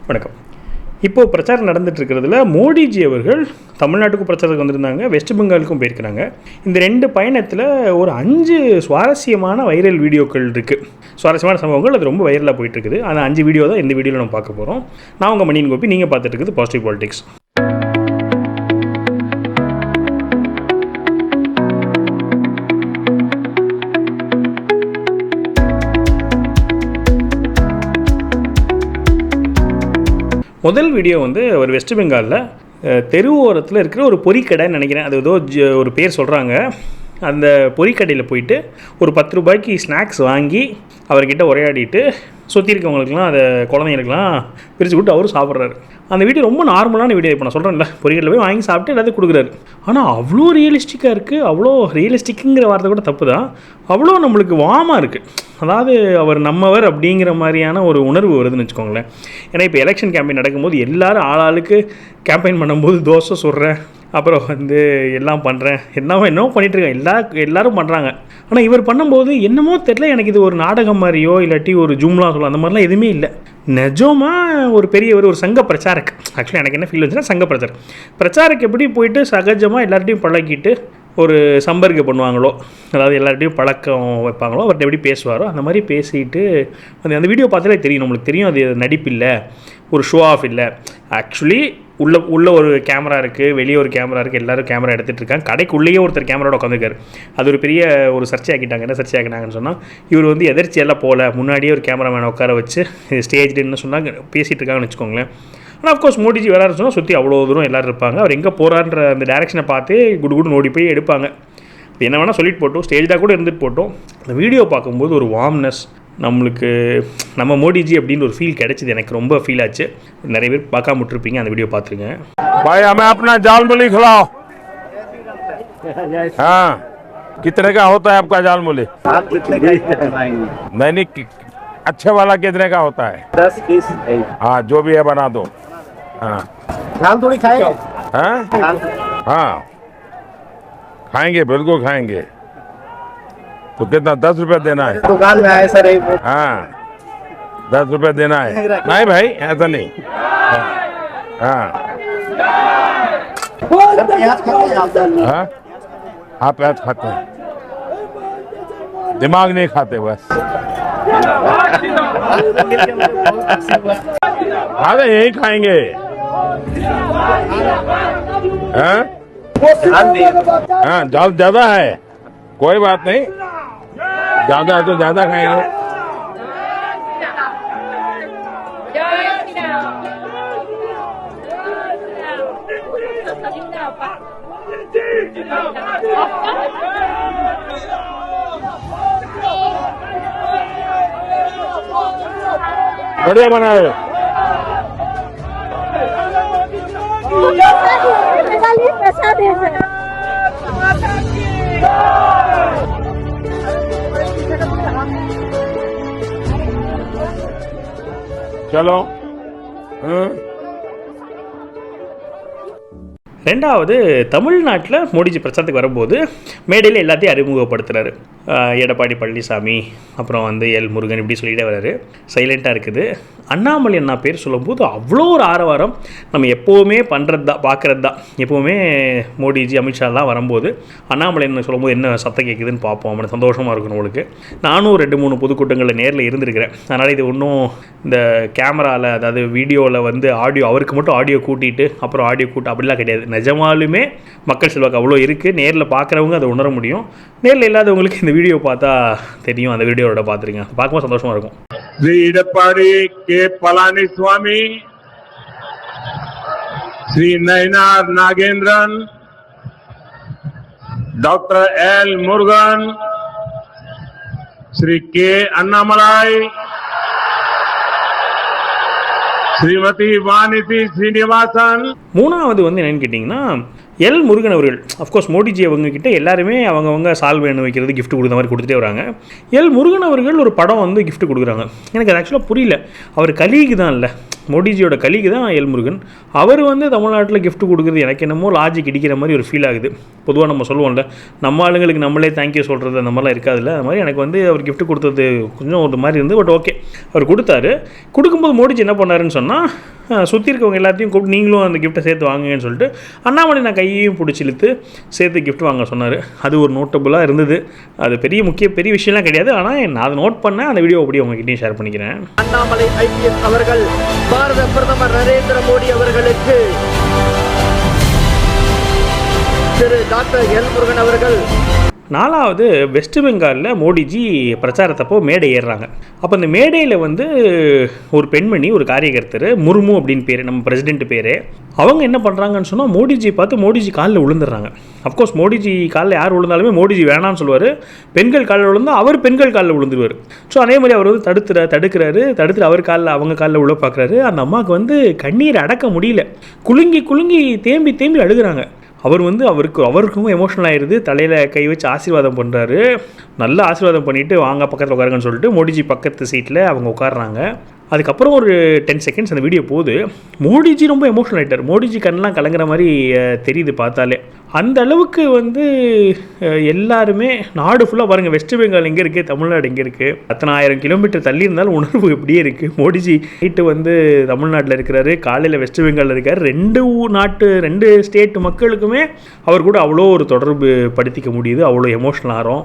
வணக்கம். இப்போது பிரச்சாரம் நடந்துகிட்ருக்கிறதுல மோடிஜி அவர்கள் தமிழ்நாட்டுக்கும் பிரச்சாரத்துக்கு வந்திருந்தாங்க, வெஸ்ட் பெங்காலுக்கும் போயிருக்கிறாங்க. இந்த 2 பயணத்தில் ஒரு 5 சுவாரஸ்யமான வைரல் வீடியோக்கள் இருக்குது. சுவாரஸ்யமான சம்பவங்கள் அது ரொம்ப வைரலாக போயிட்டுருக்குது. அந்த 5 வீடியோ தான் இந்த வீடியோவில் நம்ம பார்க்க போகிறோம். நான் உங்கள் மணியன் கோபி, நீங்கள் பார்த்துட்டு இருக்குது பாசிட்டிவ் பாலிடிக்ஸ். முதல் வீடியோ வந்து ஒரு வெஸ்ட் பெங்காலில் தெருவோரத்தில் இருக்கிற ஒரு பொறிக்கடைன்னு நினைக்கிறேன். அது ஏதோ ஒரு பேர் சொல்கிறாங்க. அந்த பொறிக்கடையில் போயிட்டு ஒரு 10 ரூபாய்க்கு ஸ்நாக்ஸ் வாங்கி அவர்கிட்ட உரையாடிட்டு சுற்றி இருக்கவங்களுக்குலாம் அதை குழந்தைங்களுக்குலாம் பிரித்து கொடுத்து அவரும் சாப்பிட்றாரு. அந்த வீடியோ ரொம்ப நார்மலான வீடியோ. இப்போ நான் சொல்கிறேன்ல, பொறிக்கடையில் போய் வாங்கி சாப்பிட்டு எல்லாத்தையும் கொடுக்குறாரு. ஆனால் அவ்வளோ ரியலிஸ்டிக்காக இருக்குது. அவ்வளோ ரியலிஸ்டிக்குங்கிற வார்த்தை கூட தப்பு தான். அவ்வளோ நம்மளுக்கு வாமாக இருக்குது. அதாவது அவர் நம்மவர் அப்படிங்கிற மாதிரியான ஒரு உணர்வு வருதுன்னு வச்சுக்கோங்களேன். ஏன்னா இப்போ எலெக்ஷன் கேம்பெயின் நடக்கும்போது எல்லோரும் ஆளாளுக்கு கேம்பெயின் பண்ணும்போது தோசை சுடுறேன், அப்புறம் வந்து எல்லாம் பண்ணுறேன், என்னவோ பண்ணிகிட்ருக்கேன், எல்லோரும் பண்ணுறாங்க. ஆனால் இவர் பண்ணும்போது என்னமோ தெரியல, எனக்கு இது ஒரு நாடகம் மாதிரியோ இல்லாட்டி ஒரு ஜூம்லாம் சொல்லலாம், அந்த மாதிரிலாம் எதுவுமே இல்லை. நிஜமாக ஒரு பெரியவர், ஒரு சங்க பிரச்சாரக். ஆக்சுவலி எனக்கு என்ன ஃபீல் வந்துச்சுன்னா, சங்க பிரச்சாரக் எப்படி போயிட்டு சகஜமாக எல்லார்ட்டையும் பழகிட்டு ஒரு சம்பர்க்க பண்ணுவாங்களோ, அதாவது எல்லார்ட்டையும் பழக்கம் வைப்பாங்களோ, அவர்கிட்ட எப்படி பேசுவாரோ அந்த மாதிரி பேசிட்டு அந்த வீடியோ பார்த்தாலே தெரியும், நம்மளுக்கு தெரியும் அது நடிப்பு இல்லை, ஒரு ஷோ ஆஃப் இல்லை. ஆக்சுவலி உள்ள ஒரு கேமரா இருக்குது, வெளியே ஒரு கேமரா இருக்குது, எல்லோரும் கேமரா எடுத்துகிட்டு இருக்காங்க. கடைக்குள்ளேயே ஒருத்தர் கேமராவோட உட்காந்துருக்காரு. அது ஒரு பெரிய ஒரு சர்ச்சை ஆக்கிட்டாங்க. என்ன சர்ச்சை ஆக்கினாங்கன்னு சொன்னால், இவர் வந்து எதிர்ச்சியெல்லாம் போகல, முன்னாடியே ஒரு கேமராமேனை உட்கார வச்சு ஸ்டேஜ்டுன்னு சொன்னாங்க, பேசிகிட்டு இருக்காங்கன்னு வச்சுக்கோங்களேன். ஆனால் அஃப்கோர்ஸ் மோடிஜி வராருன்னு சொன்னால் சுற்றி அவ்வளோ தூரம் எல்லோரும் இருப்பாங்க. அவர் எங்கே போகிறான்ற அந்த டேரெக்ஷனை பார்த்து குடு ஓடி போய் எடுப்பாங்க. என்ன வேணால் சொல்லிட்டு போட்டோம், ஸ்டேஜாக கூட இருந்துட்டு போட்டோம். அந்த வீடியோ பார்க்கும்போது ஒரு வார்ம்னஸ், நம்மளுக்கு நம்ம மோடிஜி அப்படின்னு ஒரு ஃபீல் கிடைச்சிது. எனக்கு ரொம்ப ஃபீல் ஆச்சு. நிறைய பேர் பார்க்காம விட்டுருப்பீங்க, அந்த வீடியோ பார்த்துருங்க. भाई हमें अपना जाल मूली खिलाओ। हाँ, कितने का होता है आपका जाल मूली? आप कितने का इस्तेमाल? नहीं, अच्छे वाला कितने का होता है? 10-20। हाँ, जो भी है बना दो। हाँ, दाल थोड़ी खाएगा? हाँ, खाएंगे, बिल्कुल खाएंगे। तो कितना 10 रुपया देना है? दुकान में आए सर। हाँ, 10 रुपया देना है। नहीं भाई, ऐसा नहीं। हाँ, हाँ, आप प्याज खाते हैं, दिमाग नहीं खाते बस। हाँ, यही खाएंगे। हाँ, जाल ज्यादा है, कोई बात नहीं, ज्यादा है तो ज्यादा खाएंगे। बढ़िया बनाए। चलो। ரெண்டாவது, தமிழ்நாட்டில் மோடிஜி பிரச்சாரத்துக்கு வரும்போது மேடையில் எல்லாத்தையும் அறிமுகப்படுத்துகிறாரு. எடப்பாடி பழனிசாமி, அப்புறம் வந்து எல் முருகன், இப்படி சொல்லிகிட்டே வர்றாரு. சைலண்ட்டாக இருக்குது. அண்ணாமலை அண்ணா பேர் சொல்லும்போது அவ்வளோ ஒரு ஆரவாரம். நம்ம எப்போவுமே பண்ணுறது தான், பார்க்குறது தான். எப்போவுமே மோடிஜி அமித்ஷாலாம் வரும்போது அண்ணாமலை அண்ணா சொல்லும்போது என்ன சத்தம் கேட்குதுன்னு பார்ப்போம், அவனுக்கு சந்தோஷமாக இருக்கும் நம்மளுக்கு. நானும் 2-3 பொதுக்கூட்டங்களில் நேரில் இருந்திருக்கிறேன். அதனால் இது ஒன்றும் இந்த கேமராவில், அதாவது வீடியோவில் வந்து ஆடியோ, அவருக்கு மட்டும் ஆடியோ கூட்டிகிட்டு அப்புறம் ஆடியோ கூட்டு அப்படிலாம் கிடையாது. நிஜமாலுமே மக்கள் செல்வாக்கு அவ்வளோ இருக்குது. நேரில் பார்க்குறவங்க அதை உணர முடியும். நேரில் இல்லாதவங்களுக்கு இந்த வீடியோ பார்த்தா தெரியும். அந்த வீடியோவோட பார்த்துருங்க, பார்க்கும்போது சந்தோஷமாக இருக்கும். श्री एडप्पाडी के पलानीस्वामी, श्री नयनार नागेंद्रन, डॉक्टर एल मुरुगन, श्री के अन्नामलाई, श्रीमती वानिति श्रीनिवासन. மூணாவது வந்து என்னென்னு கேட்டிங்கன்னா, எல் முருகன் அவர்கள். அஃப்கோர்ஸ் மோடிஜி அவங்கக்கிட்ட எல்லாருமே அவங்கவுங்க சால்வை வேணும் வைக்கிறது, கிஃப்ட் கொடுத்த மாதிரி கொடுத்துட்டே வராங்க. எல் முருகன் அவர்கள் ஒரு படம் வந்து கிஃப்ட் கொடுக்குறாங்க. எனக்கு அது ஆக்சுவலாக புரியல. அவர் கலீகு தான், இல்லை மோடிஜியோட கலீகு தான் எல் முருகன். அவர் வந்து தமிழ்நாட்டில் கிஃப்ட் கொடுக்குறது எனக்கு என்னமோ லாஜிக் இடிக்கிற மாதிரி ஒரு ஃபீல் ஆகுது. பொதுவாக நம்ம சொல்லுவோம்ல, நம்ம ஆளுங்களுக்கு நம்மளே தேங்க்யூ சொல்கிறது அந்த மாதிரிலாம் இருக்காதுல்ல. அது மாதிரி எனக்கு வந்து அவர் கிஃப்ட் கொடுத்தது கொஞ்சம் ஒரு மாதிரி இருந்து. பட் ஓகே, அவர் கொடுத்தாரு. கொடுக்கும்போது மோடிஜி என்ன பண்ணாருன்னு சொன்னால், சுற்றி இருக்கவங்க எல்லாத்தையும் கூப்பிட்டு நீங்களும் அந்த கிஃப்ட்டை சேர்த்து வாங்குங்கன்னு சொல்லிட்டு அண்ணாமலை நான் கையையும் பிடிச்சி இழுத்து சேர்த்து கிஃப்ட் வாங்க சொன்னார். அது ஒரு நோட்டபுளாக இருந்தது. அது பெரிய விஷயம்லாம் கிடையாது. ஆனால் நான் அதை நோட் பண்ணேன். அந்த வீடியோ அப்படியே உங்ககிட்டயும் ஷேர் பண்ணிக்கிறேன். அண்ணாமலை IPS அவர்கள் பாரத பிரதமர் நரேந்திர மோடி அவர்களுக்கு திரு டாக்டர் எல் முருகன் அவர்கள். 4வது வெஸ்ட் பெங்காலில் மோடிஜி பிரச்சாரத்தப்போ மேடை ஏறுறாங்க. அப்போ அந்த மேடையில் வந்து ஒரு பெண்மணி, ஒரு காரியகர்த்தர், முர்மு அப்படின்னு பேர், நம்ம பிரசிடென்ட் பேர், அவங்க என்ன பண்ணுறாங்கன்னு சொன்னால் மோடிஜி பார்த்து மோடிஜி காலில் விழுந்துடுறாங்க. அஃப்கோர்ஸ் மோடிஜி காலில் யார் விழுந்தாலுமே மோடிஜி வேணான்னு சொல்லுவார். பெண்கள் காலில் விழுந்தால் அவர் பெண்கள் காலில் விழுந்துருவார். ஸோ அதே மாதிரி அவர் வந்து தடுத்துட்டு அவர் காலில் அவங்க காலில் விழ பார்க்குறாரு. அந்த அம்மாவுக்கு வந்து கண்ணீர் அடக்க முடியல. குலுங்கி தேம்பி அழுகுறாங்க. அவர் வந்து அவருக்கும் எமோஷனல் ஆகிடுது. தலையில் கை வச்சு ஆசீர்வாதம் பண்ணுறாரு. நல்ல ஆசீர்வாதம் பண்ணிவிட்டு வாங்க பக்கத்தில் உட்காருங்கன்னு சொல்லிட்டு மோடிஜி பக்கத்து சீட்டில் அவங்க உட்காடுறாங்க. அதுக்கப்புறம் ஒரு 10 செகண்ட்ஸ் அந்த வீடியோ போகுது. மோடிஜி ரொம்ப எமோஷனல் ஆகிட்டார். மோடிஜி கண்ணெலாம் கலங்குற மாதிரி தெரியுது பார்த்தாலே. அந்த அளவுக்கு வந்து எல்லாருமே நாடு ஃபுல்லாக பாருங்கள், வெஸ்ட் பெங்கால் எங்கே இருக்குது, தமிழ்நாடு எங்கே இருக்குது, 10,000 கிலோமீட்டர் தள்ளி இருந்தாலும் உணர்வு எப்படியே இருக்குது. மோடிஜி நைட்டு வந்து தமிழ்நாட்டில் இருக்கிறாரு, காலையில் வெஸ்ட் பெங்காலில் இருக்கார். 2 ஸ்டேட் மக்களுக்குமே அவர் கூட அவ்வளோ ஒரு தொடர்பு படுத்திக்க முடியுது. அவ்வளோ எமோஷனல் ஆகிறோம்.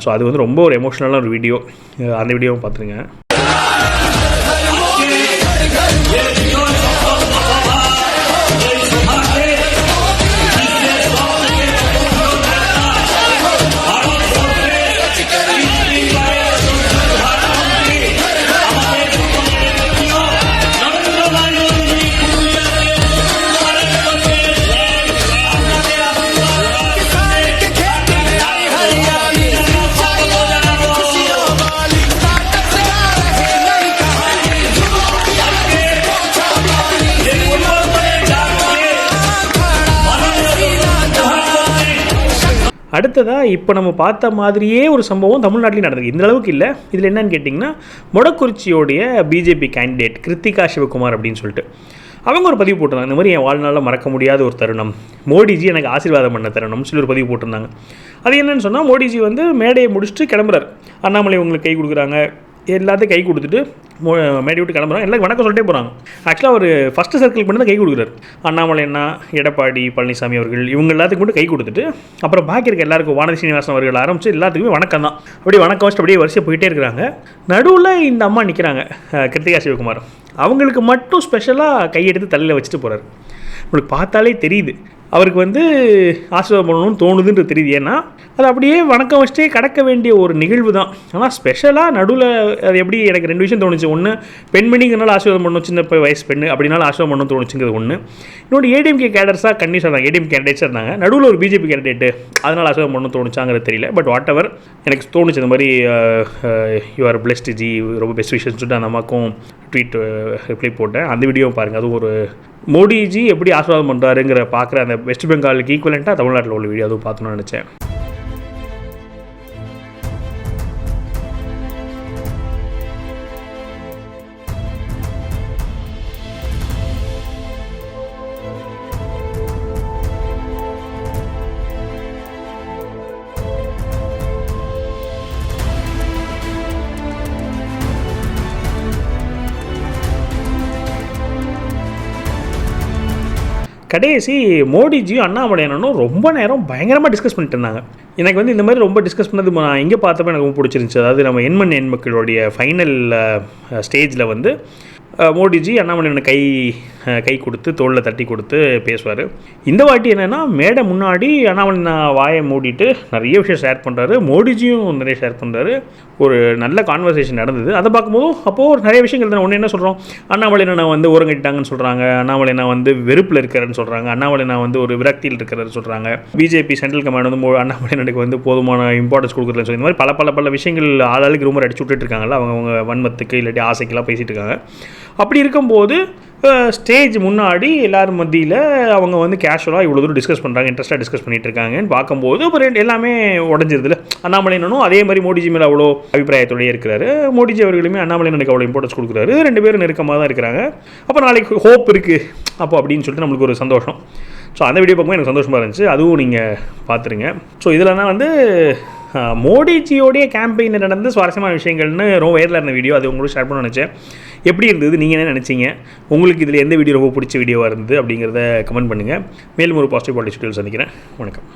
ஸோ அது வந்து ரொம்ப ஒரு எமோஷ்னலான ஒரு வீடியோ. அந்த வீடியோவும் பார்த்துருங்க. அடுத்ததாக இப்போ நம்ம பார்த்த மாதிரியே ஒரு சம்பவம் தமிழ்நாட்டிலையும் நடந்தது. இந்த அளவுக்கு இல்லை. இதில் என்னன்னு கேட்டிங்கன்னா, மொடக்குறிச்சியோடைய பிஜேபி கேண்டிடேட் கிருத்திகா சிவகுமார் அப்படின்னு சொல்லிட்டு அவங்க ஒரு பதிவு போட்டிருந்தாங்க. இந்த மாதிரி என் வாழ்நாளில் மறக்க முடியாத ஒரு தருணம், மோடிஜி எனக்கு ஆசீர்வாதம் பண்ண தருணம்னு சொல்லி ஒரு பதிவு போட்டிருந்தாங்க. அது என்னன்னு சொன்னால், மோடிஜி வந்து மேடையை முடிச்சுட்டு கிளம்புறாரு. அண்ணாமலை உங்களுக்கு கை கொடுக்குறாங்க, எல்லாத்தையும் கை கொடுத்துட்டு மேடை விட்டு கிளம்புறாங்க. எல்லாரும் வணக்கம் சொல்லிட்டே போகிறாங்க. ஆக்சுவலாக அவர் ஃபஸ்ட்டு சர்க்கிள் பண்ணி தான் கை கொடுக்குறாரு. அண்ணாமலை அண்ணா, எடப்பாடி பழனிசாமி அவர்கள், இவங்க எல்லாத்துக்கும் மட்டும் கை கொடுத்துட்டு அப்புறம் பாக்கி இருக்க எல்லாருக்கும் வானதி சீனிவாசன் அவர்கள் ஆரம்பித்து எல்லாத்துக்குமே வணக்கம் தான். அப்படியே வணக்கம் வச்சுட்டு அப்படியே வரிசையாக போயிட்டே இருக்கிறாங்க. நடுவில் இந்த அம்மா நிற்கிறாங்க, கிருத்திகா சிவகுமார். அவங்களுக்கு மட்டும் ஸ்பெஷலாக கையெடுத்து தலையில் வச்சுட்டு போகிறார். உங்களுக்கு பார்த்தாலே தெரியுது அவருக்கு வந்து ஆசீர்வாதம் பண்ணணும்னு தோணுதுன்றது தெரியுது. ஏன்னா அது அப்படியே வணக்கம் வச்சுட்டே கடக்க வேண்டிய ஒரு நிகழ்வு தான். ஆனால் ஸ்பெஷலாக நடுவில் அது எப்படி எனக்கு 2 விஷயம் தோணுச்சு. ஒன்று, பெண்மணிங்கனால ஆசீர்வாதம் பண்ணணும், சின்ன வயசு பெண்ணு அப்படின்னால ஆசீர்வாதம் பண்ணணும் தோணுச்சுங்கிறது ஒன்று. இன்னொன்று, ஏடிஎம்கே கேடர்ஸாக கண்டிப்பாக இருந்தாங்க, ஏடிஎம் கேண்டிடேட்ஸாக இருந்தாங்க. நடுவில் ஒரு பிஜேபி கேண்டிடேட்டு, அதனால் ஆசீர்வாதம் பண்ணணும் தோணுச்சாங்கிறது தெரியல. பட் வாட் எவர், எனக்கு தோணுச்சு இந்த மாதிரி யூ ஆர் பிளெஸ்ட் ஜி, ரொம்ப பெஸ்ட் விஷயம்னு சொல்லிட்டு அந்த அம்மாக்கும் ட்வீட் ரிப்ளை போட்டேன். அந்த வீடியோவும் பாருங்கள். அதுவும் ஒரு மோடிஜி எப்படி ஆசீர்வாதம் பண்ணுறாருங்கிற பார்க்குற அந்த வெஸ்ட் பெங்காலுக்கு ஈக்குவலண்ட்டாக தமிழ்நாட்டில் உள்ள வீடியோ அதுவும் பார்க்கணும்னு நினச்சேன். கடைசி மோடிஜியும் அண்ணாமலையானும் ரொம்ப நேரம் பயங்கரமாக டிஸ்கஸ் பண்ணிட்டு இருந்தாங்க. எனக்கு வந்து இந்த மாதிரி ரொம்ப டிஸ்கஸ் பண்ணது நான் எங்கே பார்த்தப்போ எனக்கு ரொம்ப பிடிச்சிருந்துச்சு. அதாவது நம்ம எண்மண் எண் மக்களுடைய ஃபைனல் ஸ்டேஜில் வந்து மோடிஜி அண்ணாமலையான கை கொடுத்து தோளில் தட்டி கொடுத்து பேசுவார். இந்த வாட்டி என்னென்னா, மேடை முன்னாடி அண்ணாமலை நான் வாயை மூடிட்டு நிறைய விஷயம் ஷேர் பண்ணுறாரு, மோடிஜியும் நிறைய ஷேர் பண்ணுறாரு. ஒரு நல்ல கான்வர்சேஷன் நடந்தது. அதை பார்க்கும்போது அப்போது நிறைய விஷயங்கள் தான். ஒன்று என்ன சொல்கிறோம், அண்ணாமலை நான் வந்து ஓரங்கட்டிட்டாங்கன்னு சொல்கிறாங்க, அண்ணாமலை நான் வந்து வெறுப்பில் இருக்கிறேன்னு சொல்கிறாங்க, அண்ணாமலை நான் வந்து ஒரு விரக்தியில் இருக்கிறது சொல்கிறாங்க, பிஜேபி சென்ட்ரல் கமாண்ட் வந்து அண்ணாமலை எனக்கு வந்து போதுமான இம்பார்ட்டன்ஸ் கொடுக்குறதுன்னு சொல்லி இந்த மாதிரி பல விஷயங்கள் ஆளாளுக்கு ரூமர் அடிச்சு விட்டுட்டு இருக்காங்கல்ல, அவங்க வன்மத்துக்கு இல்லாட்டி ஆசைக்கெல்லாம் பேசிகிட்டு இருக்காங்க. அப்படி இருக்கும்போது ஸ்டேஜ் முன்னாடி எல்லோரும் மத்தியில் அவங்க வந்து கேஷுவலாக இவ்வளோ தூரம் டிஸ்கஸ் பண்ணுறாங்க, இன்ட்ரெஸ்ட்டாக டிஸ்கஸ் பண்ணிகிட்டு இருக்காங்கன்னு பார்க்கும்போது அப்புறம் எல்லாமே உடஞ்சிருதுல. அண்ணாமலையனும் அதே மாதிரி மோடிஜி மேலே அவ்வளோ அபிப்பிராயத்தோடய இருக்கிறாரு, மோடிஜி அவர்களுமே அண்ணாமலையனுக்கு அவ்வளோ இம்பார்ட்டன்ஸ் கொடுக்குறாரு. 2 பேரும் நெருக்கமாக தான் இருக்கிறாங்க. அப்போ நாளைக்கு ஹோப் இருக்குது அப்போ அப்படின்னு சொல்லிட்டு நம்மளுக்கு ஒரு சந்தோஷம். ஸோ அந்த வீடியோ பார்க்கும்போது எனக்கு சந்தோஷமாக இருந்துச்சு. அதுவும் நீங்கள் பார்த்துருங்க. ஸோ இதில்னா வந்து மோடிஜியோடைய கேம்பெயினில் நடந்து சுவாரஸ்யமான விஷயங்கள்னு ரொம்ப வைரலாக இருந்த வீடியோ, அது உங்களுக்கு ஷேர் பண்ண நினச்சேன். எப்படி இருந்தது, நீங்கள் என்ன நினச்சிங்க, உங்களுக்கு இதில் எந்த வீடியோ ரொம்ப பிடிச்ச வீடியோவாக இருந்தது அப்படிங்கிறத கமெண்ட் பண்ணுங்கள். மேலும் ஒரு பாசிட்டிவ் பாலிட்டிக்ஸ் வீடியோவில் சந்திக்கிறேன். வணக்கம்.